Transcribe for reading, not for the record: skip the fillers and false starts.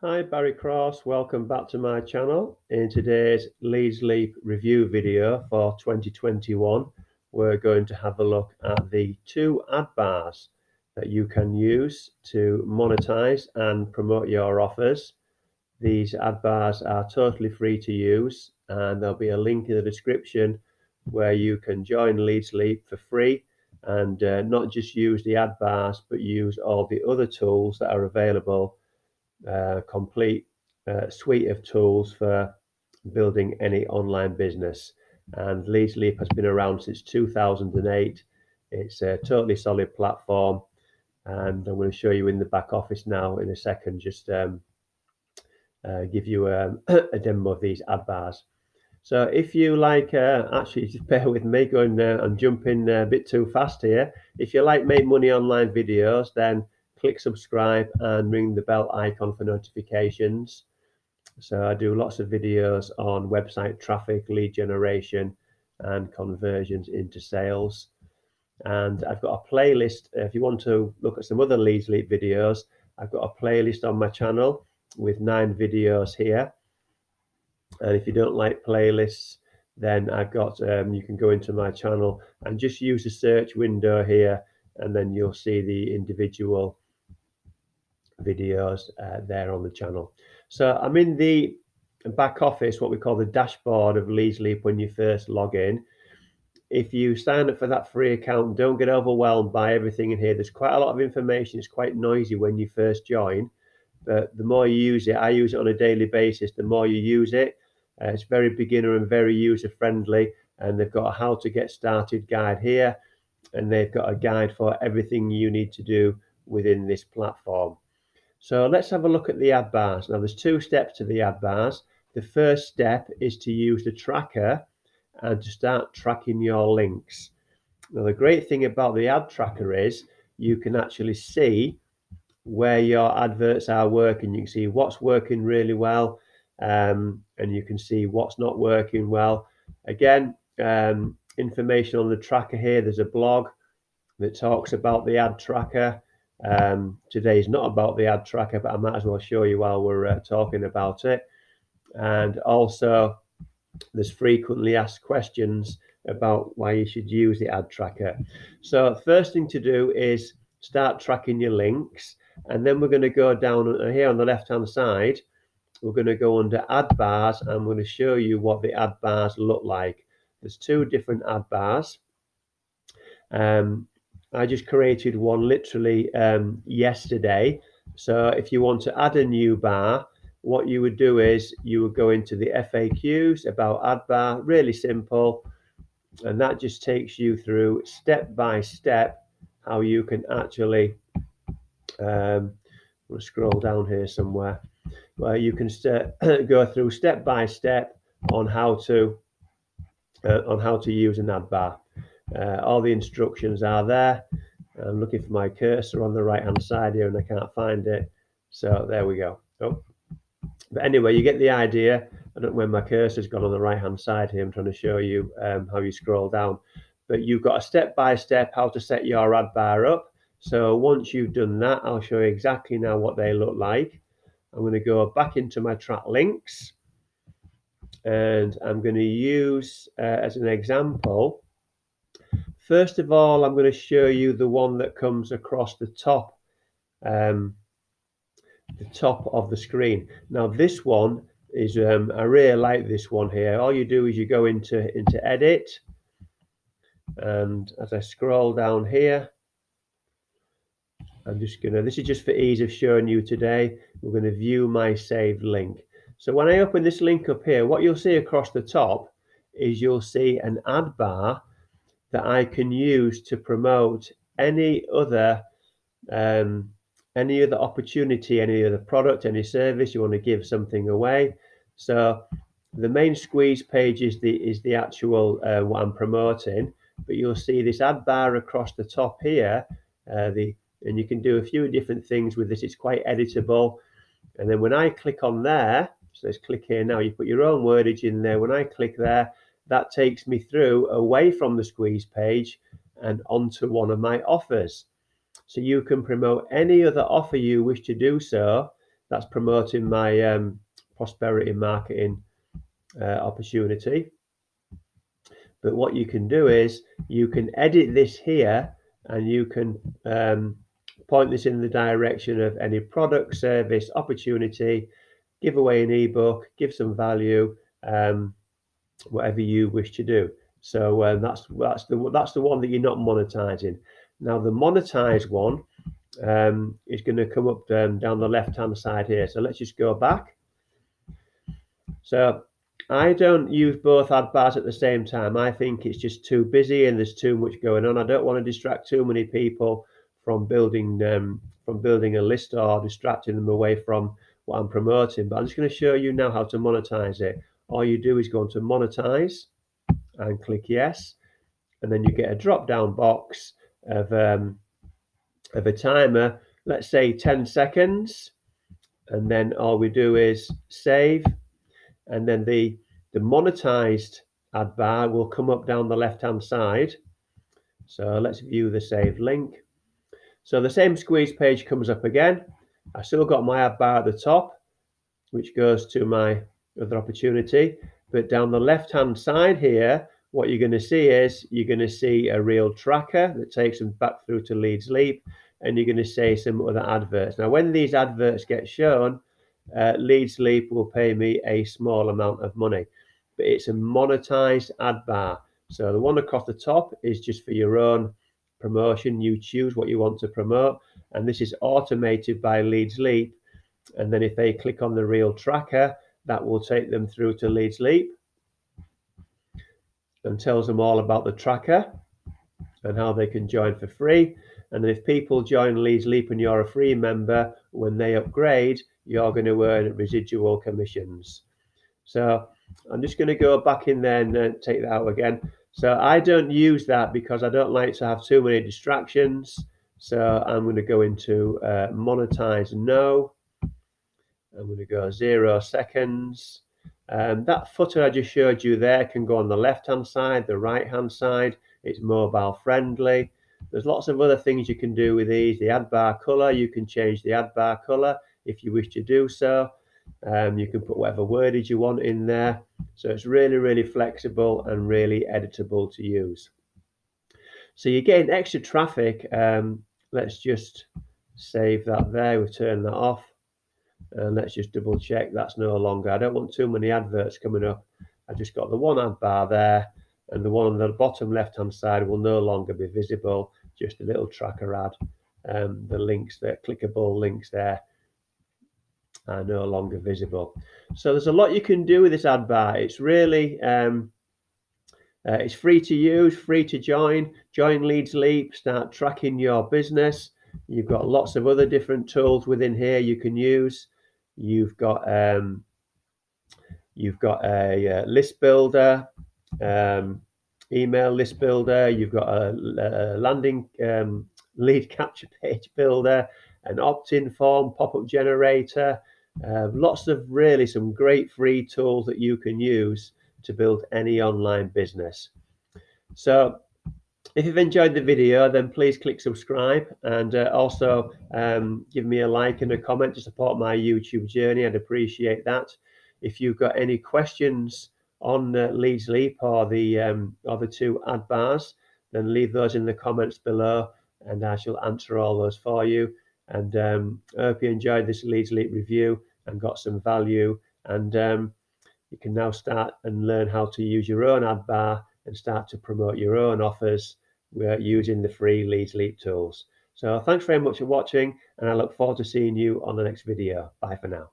Hi, Barry Cross. Welcome back to my channel. In today's LeadsLeap Review video for 2021, we're going to have a look at the 2 ad bars that you can use to monetize and promote your offers. These ad bars are totally free to use, and there'll be a link in the description where you can join LeadsLeap for free and not just use the ad bars, but use all the other tools that are available, complete suite of tools for building any online business. And LeadsLeap has been around since 2008. It's a totally solid platform, and I'm going to show you in the back office now in a second, just give you a demo of these ad bars. So if you like, actually just bear with me, going and jumping a bit too fast here. If you like Make Money Online videos, then click subscribe and ring the bell icon for notifications. So I do lots of videos on website traffic, lead generation, and conversions into sales. And I've got a playlist. If you want to look at some other LeadsLeap videos, I've got a playlist on my channel with 9 videos here. And if you don't like playlists, then I've got, you can go into my channel and just use the search window here, and then you'll see the individual videos there on the channel. So I'm in the back office, what we call the dashboard of LeadsLeap when you first log in. If you sign up for that free account, don't get overwhelmed by everything in here. There's quite a lot of information. It's quite noisy when you first join, but the more you use it, I use it on a daily basis, the more you use it. It's very beginner and very user friendly, and they've got a how to get started guide here, and they've got a guide for everything you need to do within this platform. So let's have a look at the ad bars. Now there's 2 steps to the ad bars. The first step is to use the tracker and to start tracking your links. Now the great thing about the ad tracker is you can actually see where your adverts are working. You can see what's working really well, and you can see what's not working well. Again, information on the tracker here. There's a blog that talks about the ad tracker. Today is not about the ad tracker, but I might as well show you while we're talking about it. And also there's frequently asked questions about why you should use the ad tracker. So first thing to do is start tracking your links, and then we're going to go down here on the left hand side. We're going to go under ad bars, and I'm going to show you what the ad bars look like. There's 2 different ad bars. I just created one literally yesterday. So if you want to add a new bar, what you would do is you would go into the FAQs about ad bar, really simple, and that just takes you through step by step how you can actually we'll scroll down here somewhere where you can go through step by step on how to use an ad bar. All the instructions are there. I'm looking for my cursor on the right hand side here and I can't find it, so there we go. Oh. But anyway, you get the idea. I don't know where my cursor's gone on the right hand side here. I'm trying to show you how you scroll down, but you've got a step by step how to set your ad bar up. So once you've done that, I'll show you exactly now what they look like. I'm going to go back into my track links, and I'm going to use as an example, first of all, I'm going to show you the one that comes across the top of the screen. Now this one is I really like this one here. All you do is you go into edit, and as I scroll down here, I'm just gonna, this is just for ease of showing you today, we're going to view my saved link. So when I open this link up here, what you'll see across the top is you'll see an ad bar that I can use to promote any other opportunity, any other product, any service you want to give something away. So the main squeeze page is the actual what I'm promoting, but you'll see this ad bar across the top here, and you can do a few different things with this. It's quite editable, and then when I click on there, so let's click here now, you put your own wordage in there. When I click there, that takes me through away from the squeeze page and onto one of my offers. So you can promote any other offer you wish to do so. That's promoting my prosperity marketing opportunity. But what you can do is you can edit this here, and you can point this in the direction of any product, service, opportunity, give away an ebook, give some value, whatever you wish to do. So that's the one that you're not monetizing. Now the monetized one is going to come up down the left hand side here. So let's just go back. So I don't use both ad bars at the same time. I think it's just too busy and there's too much going on. I don't want to distract too many people from building a list or distracting them away from what I'm promoting. But I'm just going to show you now how to monetize it. All you do is go into monetize and click yes, and then you get a drop down box of a timer, let's say 10 seconds, and then all we do is save, and then the monetized ad bar will come up down the left hand side. So let's view the saved link. So the same squeeze page comes up again. I still got my ad bar at the top, which goes to my other opportunity, but down the left hand side here, what you're going to see is you're going to see a real tracker that takes them back through to LeadsLeap, and you're going to see some other adverts. Now when these adverts get shown, LeadsLeap will pay me a small amount of money, but it's a monetized ad bar. So the one across the top is just for your own promotion. You choose what you want to promote, and this is automated by LeadsLeap. And then if they click on the real tracker, that will take them through to LeadsLeap and tells them all about the tracker and how they can join for free. And if people join LeadsLeap and you're a free member, when they upgrade, you're going to earn residual commissions. So I'm just going to go back in there and take that out again. So I don't use that because I don't like to have too many distractions. So I'm going to go into monetize no. I'm going to go 0 seconds. That footer I just showed you there can go on the left hand side, the right hand side. It's mobile friendly. There's lots of other things you can do with these. The ad bar color, you can change the ad bar color if you wish to do so. You can put whatever wordage you want in there. So it's really, really flexible and really editable to use. So you're getting extra traffic. Let's just save that there. We've turned that off. And let's just double check that's no longer. I don't want too many adverts coming up. I just got the one ad bar there, and the one on the bottom left hand side will no longer be visible, just a little tracker ad. The links there, clickable links there, are no longer visible. So there's a lot you can do with this ad bar. It's really it's free to use, free to join. Join LeadsLeap, start tracking your business. You've got lots of other different tools within here you can use. You've got a list builder, email list builder. You've got a landing lead capture page builder, an opt-in form, pop-up generator. Lots of really some great free tools that you can use to build any online business. So if you've enjoyed the video, then please click subscribe, and also give me a like and a comment to support my YouTube journey. I'd appreciate that. If you've got any questions on LeadsLeap or the two ad bars, then leave those in the comments below, and I shall answer all those for you. And I hope you enjoyed this LeadsLeap review and got some value. And you can now start and learn how to use your own ad bar and start to promote your own offers using the free LeadsLeap tools. So thanks very much for watching, and I look forward to seeing you on the next video. Bye for now.